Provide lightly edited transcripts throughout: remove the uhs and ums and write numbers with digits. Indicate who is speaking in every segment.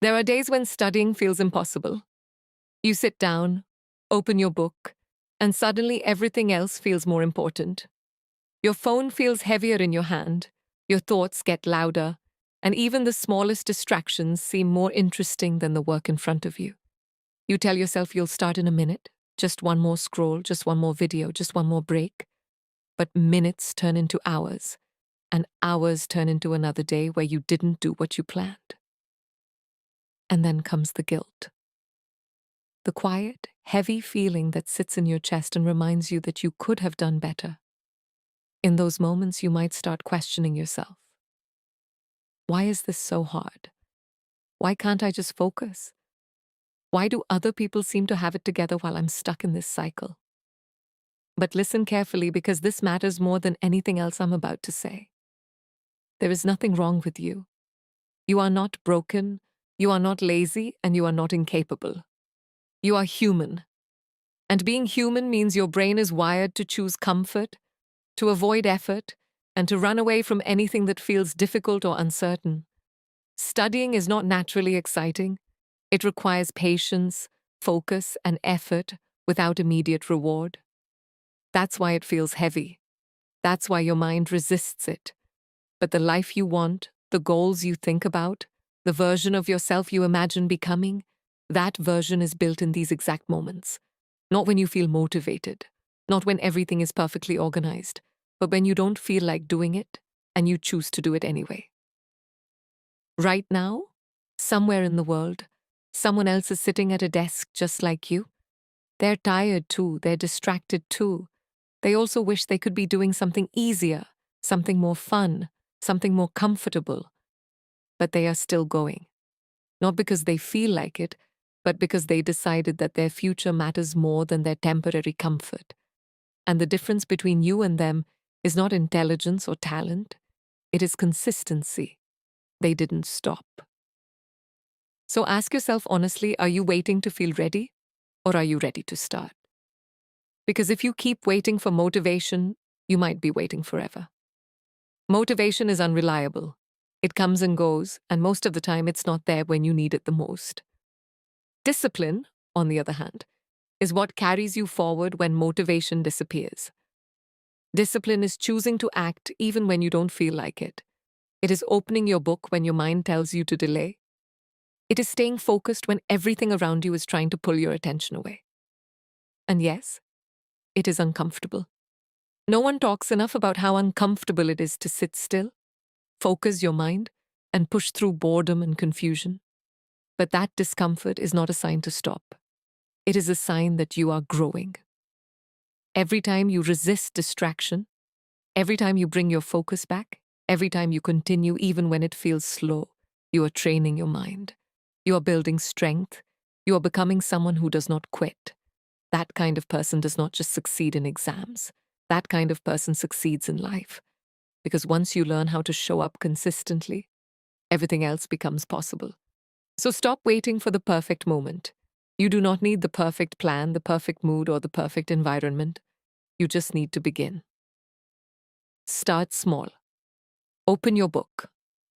Speaker 1: There are days when studying feels impossible. You sit down, open your book, and suddenly everything else feels more important. Your phone feels heavier in your hand, your thoughts get louder, and even the smallest distractions seem more interesting than the work in front of you. You tell yourself you'll start in a minute, just one more scroll, just one more video, just one more break. But minutes turn into hours, and hours turn into another day where you didn't do what you planned. And then comes the guilt. The quiet, heavy feeling that sits in your chest and reminds you that you could have done better. In those moments, you might start questioning yourself. Why is this so hard? Why can't I just focus? Why do other people seem to have it together while I'm stuck in this cycle? But listen carefully, because this matters more than anything else I'm about to say. There is nothing wrong with you. You are not broken, you are not lazy, and you are not incapable. You are human. And being human means your brain is wired to choose comfort, to avoid effort, and to run away from anything that feels difficult or uncertain. Studying is not naturally exciting. It requires patience, focus, and effort without immediate reward. That's why it feels heavy. That's why your mind resists it. But the life you want, the goals you think about, the version of yourself you imagine becoming, that version is built in these exact moments. Not when you feel motivated, not when everything is perfectly organized, but when you don't feel like doing it and you choose to do it anyway. Right now, somewhere in the world, someone else is sitting at a desk just like you. They're tired too, they're distracted too. They also wish they could be doing something easier, something more fun, something more comfortable. But they are still going. Not because they feel like it, but because they decided that their future matters more than their temporary comfort. And the difference between you and them is not intelligence or talent, it is consistency. They didn't stop. So ask yourself honestly, are you waiting to feel ready, or are you ready to start? Because if you keep waiting for motivation, you might be waiting forever. Motivation is unreliable. It comes and goes, and most of the time it's not there when you need it the most. Discipline, on the other hand, is what carries you forward when motivation disappears. Discipline is choosing to act even when you don't feel like it. It is opening your book when your mind tells you to delay. It is staying focused when everything around you is trying to pull your attention away. And yes, it is uncomfortable. No one talks enough about how uncomfortable it is to sit still, focus your mind, and push through boredom and confusion. But that discomfort is not a sign to stop. It is a sign that you are growing. Every time you resist distraction, every time you bring your focus back, every time you continue even when it feels slow, you are training your mind. You are building strength. You are becoming someone who does not quit. That kind of person does not just succeed in exams. That kind of person succeeds in life. Because once you learn how to show up consistently, everything else becomes possible. So stop waiting for the perfect moment. You do not need the perfect plan, the perfect mood, or the perfect environment. You just need to begin. Start small. Open your book.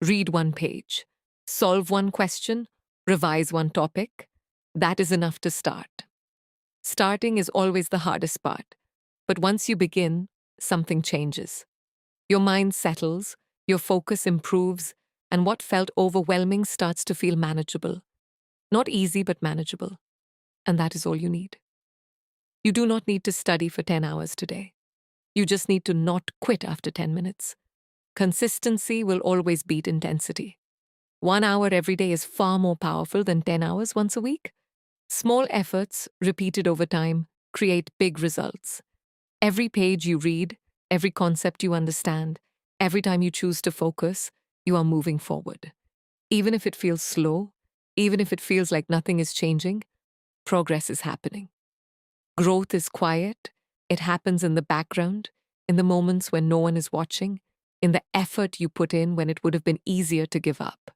Speaker 1: Read one page. Solve one question. Revise one topic. That is enough to start. Starting is always the hardest part. But once you begin, something changes. Your mind settles, your focus improves, and what felt overwhelming starts to feel manageable. Not easy, but manageable. And that is all you need. You do not need to study for 10 hours today. You just need to not quit after 10 minutes. Consistency will always beat intensity. 1 hour every day is far more powerful than 10 hours once a week. Small efforts, repeated over time, create big results. Every page you read, every concept you understand, every time you choose to focus, you are moving forward. Even if it feels slow, even if it feels like nothing is changing, progress is happening. Growth is quiet. It happens in the background, in the moments when no one is watching, in the effort you put in when it would have been easier to give up.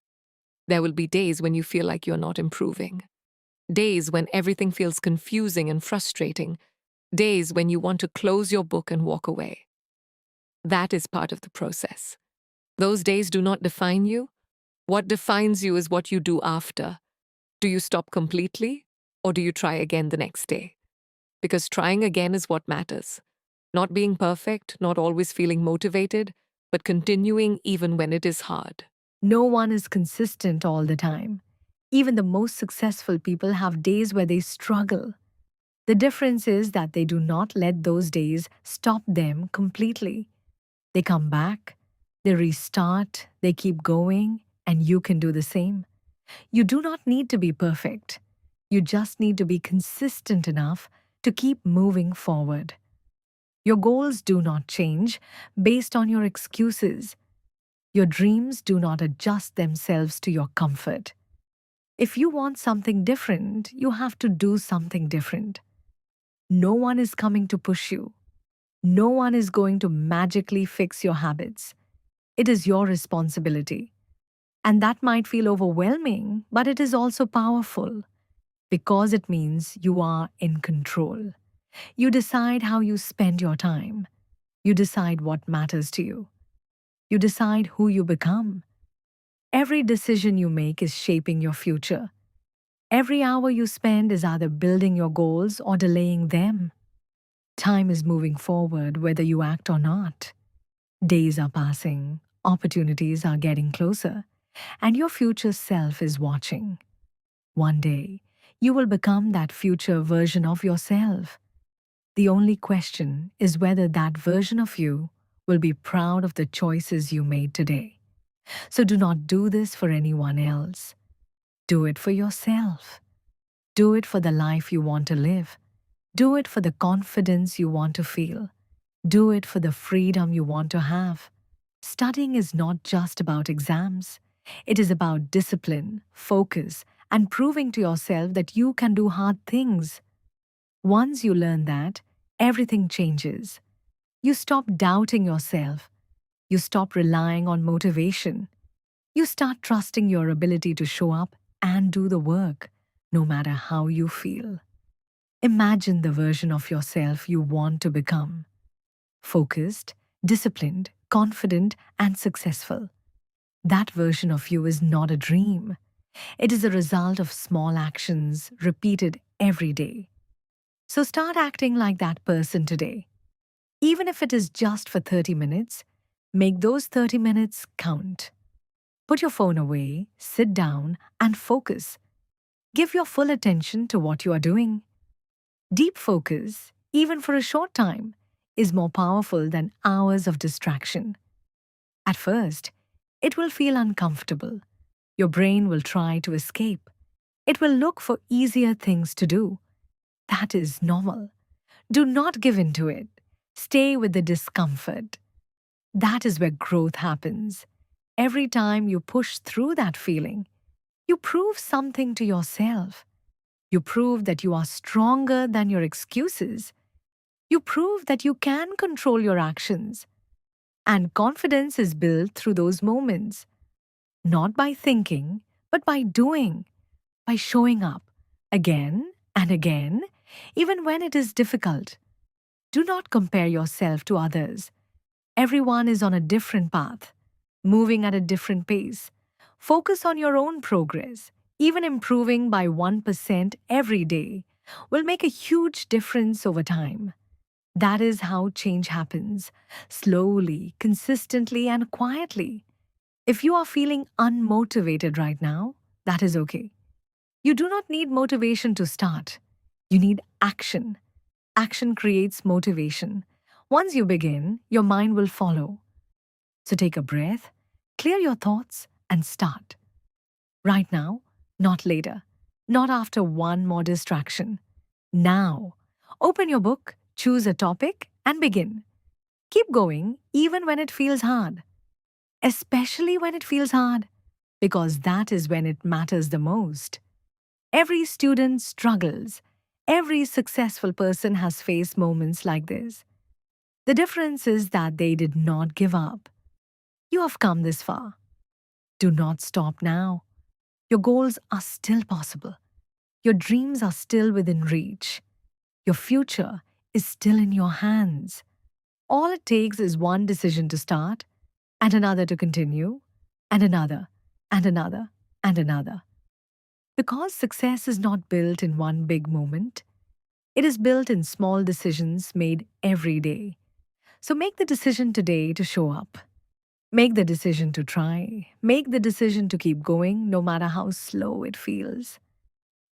Speaker 1: There will be days when you feel like you're not improving. Days when everything feels confusing and frustrating. Days when you want to close your book and walk away. That is part of the process. Those days do not define you. What defines you is what you do after. Do you stop completely, or do you try again the next day? Because trying again is what matters. Not being perfect, not always feeling motivated, but continuing even when it is hard.
Speaker 2: No one is consistent all the time. Even the most successful people have days where they struggle. The difference is that they do not let those days stop them completely. They come back, they restart, they keep going, and you can do the same. You do not need to be perfect. You just need to be consistent enough to keep moving forward. Your goals do not change based on your excuses. Your dreams do not adjust themselves to your comfort. If you want something different, you have to do something different. No one is coming to push you. No one is going to magically fix your habits. It is your responsibility. And that might feel overwhelming, but it is also powerful because it means you are in control. You decide how you spend your time. You decide what matters to you. You decide who you become. Every decision you make is shaping your future. Every hour you spend is either building your goals or delaying them. Time is moving forward whether you act or not. Days are passing, opportunities are getting closer, and your future self is watching. One day, you will become that future version of yourself. The only question is whether that version of you will be proud of the choices you made today. So do not do this for anyone else. Do it for yourself. Do it for the life you want to live. Do it for the confidence you want to feel. Do it for the freedom you want to have. Studying is not just about exams. It is about discipline, focus, and proving to yourself that you can do hard things. Once you learn that, everything changes. You stop doubting yourself. You stop relying on motivation. You start trusting your ability to show up and do the work, no matter how you feel. Imagine the version of yourself you want to become: focused, disciplined, confident, and successful. That version of you is not a dream. It is a result of small actions repeated every day. So start acting like that person today. Even if it is just for 30 minutes, make those 30 minutes count. Put your phone away, sit down, and focus. Give your full attention to what you are doing. Deep focus, even for a short time, is more powerful than hours of distraction. At first, it will feel uncomfortable. Your brain will try to escape. It will look for easier things to do. That is normal. Do not give in to it. Stay with the discomfort. That is where growth happens. Every time you push through that feeling, you prove something to yourself. You prove that you are stronger than your excuses. You prove that you can control your actions. And confidence is built through those moments, not by thinking, but by doing, by showing up again and again, even when it is difficult. Do not compare yourself to others. Everyone is on a different path, moving at a different pace. Focus on your own progress. Even improving by 1% every day will make a huge difference over time. That is how change happens, slowly, consistently, and quietly. If you are feeling unmotivated right now, that is okay. You do not need motivation to start. You need action. Action creates motivation. Once you begin, your mind will follow. So take a breath, clear your thoughts, and start. Right now, not later, not after one more distraction. Now, open your book, choose a topic, and begin. Keep going even when it feels hard, especially when it feels hard, because that is when it matters the most. Every student struggles. Every successful person has faced moments like this. The difference is that they did not give up. You have come this far. Do not stop now. Your goals are still possible. Your dreams are still within reach. Your future is still in your hands. All it takes is one decision to start, and another to continue, and another. and another and another. Because success is not built in one big moment, it is built in small decisions made every day. So make the decision today to show up. Make the decision to try. Make the decision to keep going no matter how slow it feels.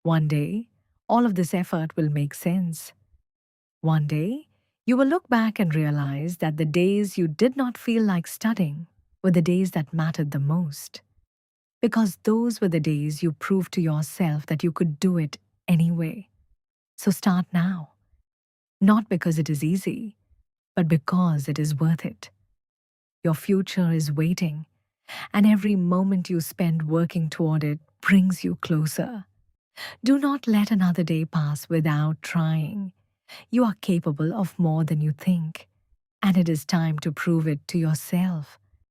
Speaker 2: One day, all of this effort will make sense. One day, you will look back and realize that the days you did not feel like studying were the days that mattered the most. Because those were the days you proved to yourself that you could do it anyway. So start now. Not because it is easy, but because it is worth it. Your future is waiting, and every moment you spend working toward it brings you closer. Do not let another day pass without trying. You are capable of more than you think, and it is time to prove it to yourself.